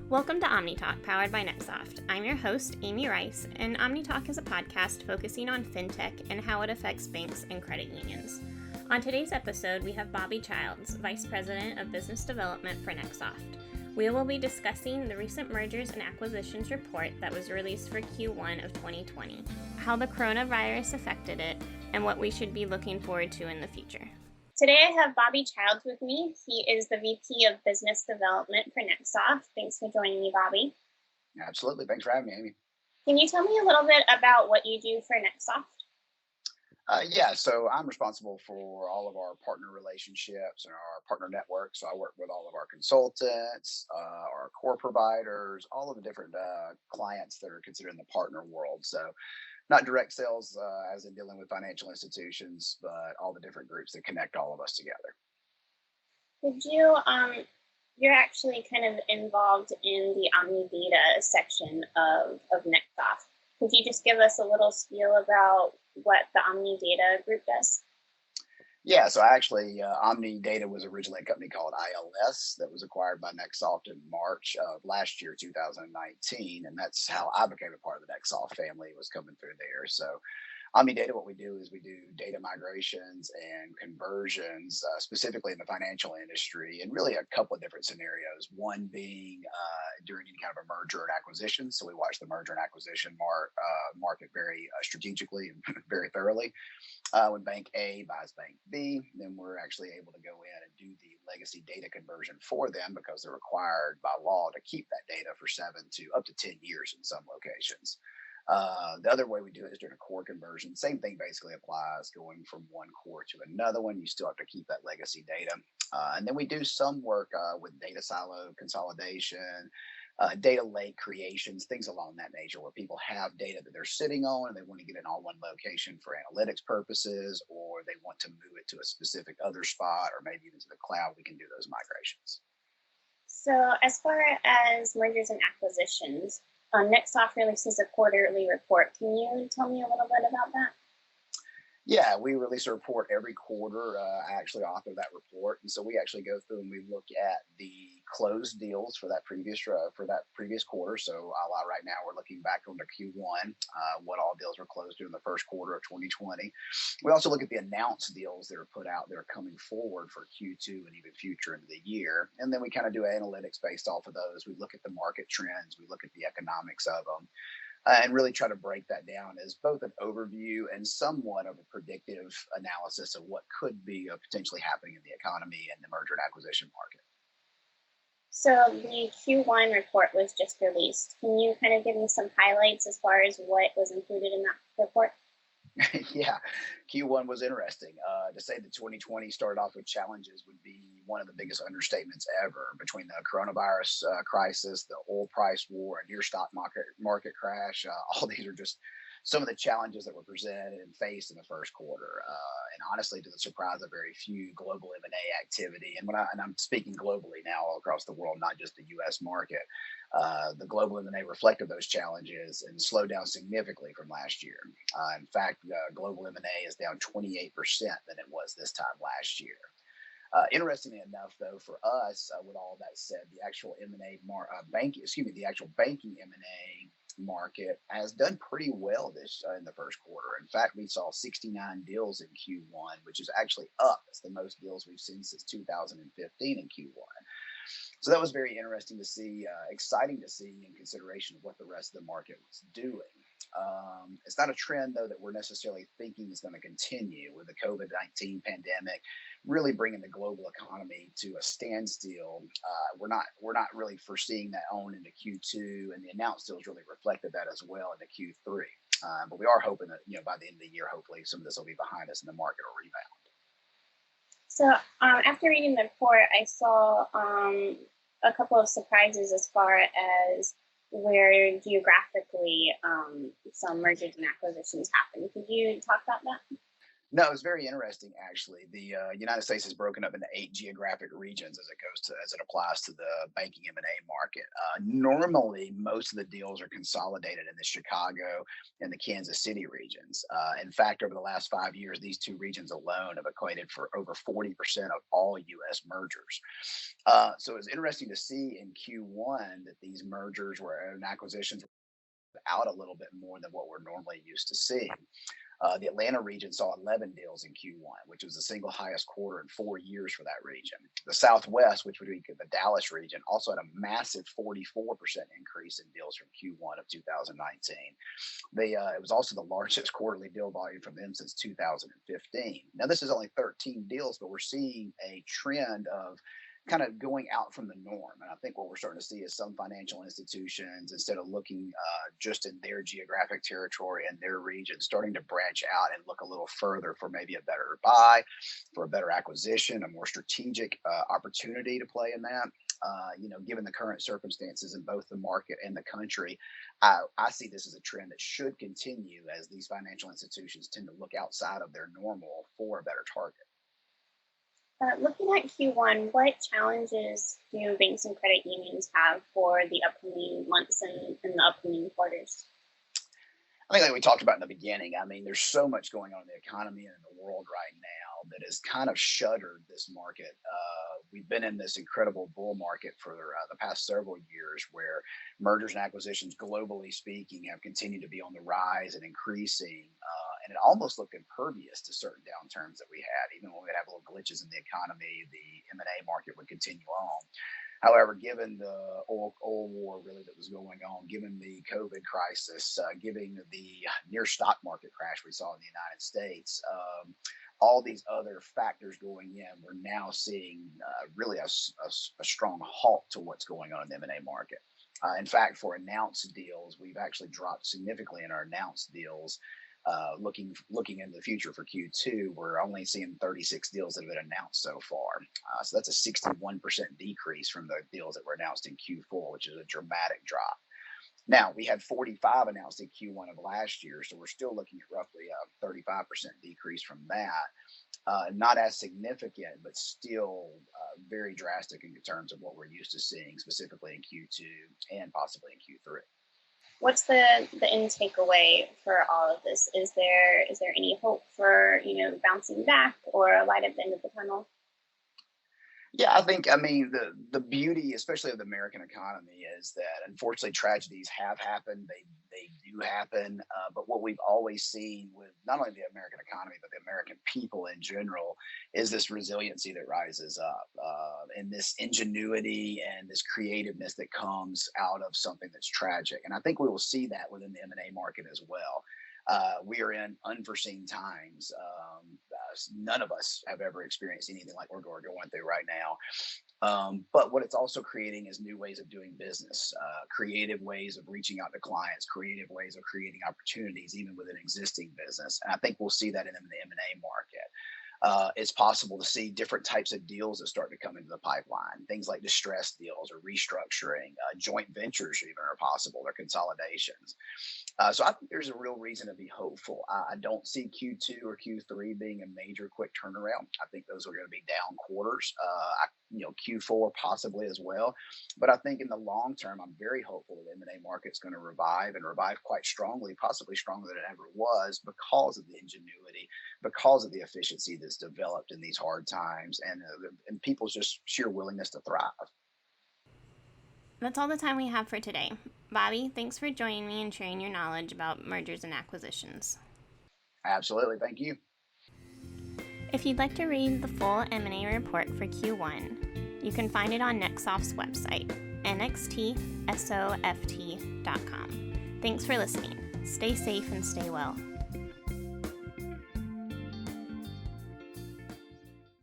Welcome to OmniTalk, powered by NXTsoft. I'm your host, Amy Rice, and OmniTalk is a podcast focusing on fintech and how it affects banks and credit unions. On today's episode, we have Bobby Childs, Vice President of Business Development for NXTsoft. We will be discussing the recent mergers and acquisitions report that was released for Q1 of 2020, how the coronavirus affected it, and what we should be looking forward to in the future. Today I have Bobby Childs with me. He is the VP of Business Development for NXTsoft. Thanks for joining me, Bobby. Absolutely. Thanks for having me, Amy. Can you tell me a little bit about what you do for NXTsoft? So I'm responsible for all of our partner relationships and our partner network. So I work with all of our consultants, our core providers, all of the different clients that are considered in the partner world. So not direct sales as in dealing with financial institutions, but all the different groups that connect all of us together. Could you, you're actually kind of involved in the Omni Data section of NXTsoft. Could you just give us a little spiel about what the Omni Data group does? Yeah, so actually, Omni Data was originally a company called ILS that was acquired by NXTsoft in March of last year, 2019, and that's how I became a part of the NXTsoft family, was coming through there. So Omni Data, what we do is we do data migrations and conversions, specifically in the financial industry, and really a couple of different scenarios. One being during any kind of a merger and acquisition. So we watch the merger and acquisition market very strategically and very thoroughly. When Bank A buys Bank B, then we're actually able to go in and do the legacy data conversion for them because they're required by law to keep that data for 7 to up to 10 years in some locations. The other way we do it is during a core conversion. Same thing basically applies, going from one core to another one. You still have to keep that legacy data. And then we do some work with data silo consolidation, data lake creations, things along that nature, where people have data that they're sitting on and they want to get it all one location for analytics purposes, or they want to move it to a specific other spot, or maybe even to the cloud. We can do those migrations. So as far as mergers and acquisitions, NXTsoft releases a quarterly report. Can you tell me a little bit about that? Yeah, we release a report every quarter. I actually author that report, and so we actually go through and we look at the closed deals for that previous quarter. So right now we're looking back on the Q1, what all deals were closed during the first quarter of 2020. We also look at the announced deals that are put out that are coming forward for Q2 and even future into the year, and then we kind of do analytics based off of those. We look at the market trends, we look at the economics of them. And really try to break that down as both an overview and somewhat of a predictive analysis of what could be potentially happening in the economy and the merger and acquisition market. So the Q1 report was just released. Can you kind of give me some highlights as far as what was included in that report? Yeah, Q1 was interesting. To say that 2020 started off with challenges would be one of the biggest understatements ever. Between the coronavirus crisis, the oil price war, a near stock market crash, all these are just some of the challenges that were presented and faced in the first quarter. And honestly, to the surprise of very few, global M&A activity. And I'm speaking globally now, all across the world, not just the U.S. market. The global M&A reflected those challenges and slowed down significantly from last year. In fact, global M&A is down 28% than it was this time last year. Interestingly enough, though, for us, with all that said, the actual the actual banking M&A market has done pretty well in the first quarter. In fact, we saw 69 deals in Q1, which is actually up. It's the most deals we've seen since 2015 in Q1. So that was very interesting to see, exciting to see in consideration of what the rest of the market was doing. It's not a trend, though, that we're necessarily thinking is going to continue with the COVID-19 pandemic really bringing the global economy to a standstill. We're not really foreseeing that on into Q2, and the announced deals really reflected that as well into Q3. But we are hoping that by the end of the year, hopefully some of this will be behind us and the market will rebound. So after reading the report, I saw a couple of surprises as far as where geographically some mergers and acquisitions happen. Could you talk about that? No, it was very interesting, actually. The United States is broken up into 8 geographic regions as it applies to the banking M&A market. Normally, most of the deals are consolidated in the Chicago and the Kansas City regions. In fact, over the last 5 years, these two regions alone have equated for over 40% of all U.S. mergers. So it's interesting to see in Q1 that these mergers were and acquisitions were out a little bit more than what we're normally used to seeing. The Atlanta region saw 11 deals in Q1, which was the single highest quarter in 4 years for that region. The Southwest, which would be the Dallas region, also had a massive 44% increase in deals from Q1 of 2019. It was also the largest quarterly deal volume from them since 2015. Now, this is only 13 deals, but we're seeing a trend of kind of going out from the norm. And I think what we're starting to see is some financial institutions, instead of looking just in their geographic territory and their region, starting to branch out and look a little further for maybe a better buy, for a better acquisition, a more strategic opportunity to play in that. Given the current circumstances in both the market and the country, I see this as a trend that should continue as these financial institutions tend to look outside of their normal for a better target. Looking at Q1, what challenges do banks and credit unions have for the upcoming months and the upcoming quarters? I think like we talked about in the beginning, I mean, there's so much going on in the economy and in the world right now that has kind of shuttered this market. We've been in this incredible bull market for the past several years where mergers and acquisitions, globally speaking, have continued to be on the rise and increasing. And it almost looked impervious to certain downturns that we had. Even when we have little glitches in the economy, the M&A market would continue on. However, given the oil war really that was going on, given the COVID crisis, given the near stock market crash we saw in the United States, all these other factors going in, we're now seeing really a strong halt to what's going on in the M&A market. In fact, for announced deals, we've actually dropped significantly in our announced deals. Looking into the future for Q2, we're only seeing 36 deals that have been announced so far. So that's a 61% decrease from the deals that were announced in Q4, which is a dramatic drop. Now, we had 45 announced in Q1 of last year, so we're still looking at roughly a 35% decrease from that. Not as significant, but still very drastic in terms of what we're used to seeing, specifically in Q2 and possibly in Q3. What's the end takeaway for all of this? Is there any hope for bouncing back or a light at the end of the tunnel? Yeah, I mean, the beauty, especially of the American economy, is that unfortunately tragedies have happened. They do happen. But what we've always seen with not only the American economy, but the American people in general, is this resiliency that rises up and this ingenuity and this creativeness that comes out of something that's tragic. And I think we will see that within the M&A market as well. We are in unforeseen times. None of us have ever experienced anything like we're going through right now. But what it's also creating is new ways of doing business, creative ways of reaching out to clients, creative ways of creating opportunities, even within existing business. And I think we'll see that in the M&A market. It's possible to see different types of deals that start to come into the pipeline. Things like distressed deals or restructuring, joint ventures even are possible, or consolidations. So I think there's a real reason to be hopeful. I don't see Q2 or Q3 being a major quick turnaround. I think those are going to be down quarters. Q4 possibly as well. But I think in the long term, I'm very hopeful the M&A market's going to revive quite strongly, possibly stronger than it ever was, because of the ingenuity, because of the efficiency that's developed in these hard times, and people's just sheer willingness to thrive. That's all the time we have for today. Bobby, thanks for joining me and sharing your knowledge about mergers and acquisitions. Absolutely. Thank you. If you'd like to read the full M&A report for Q1, you can find it on NXTsoft's website, NXTsoft.com. Thanks for listening. Stay safe and stay well.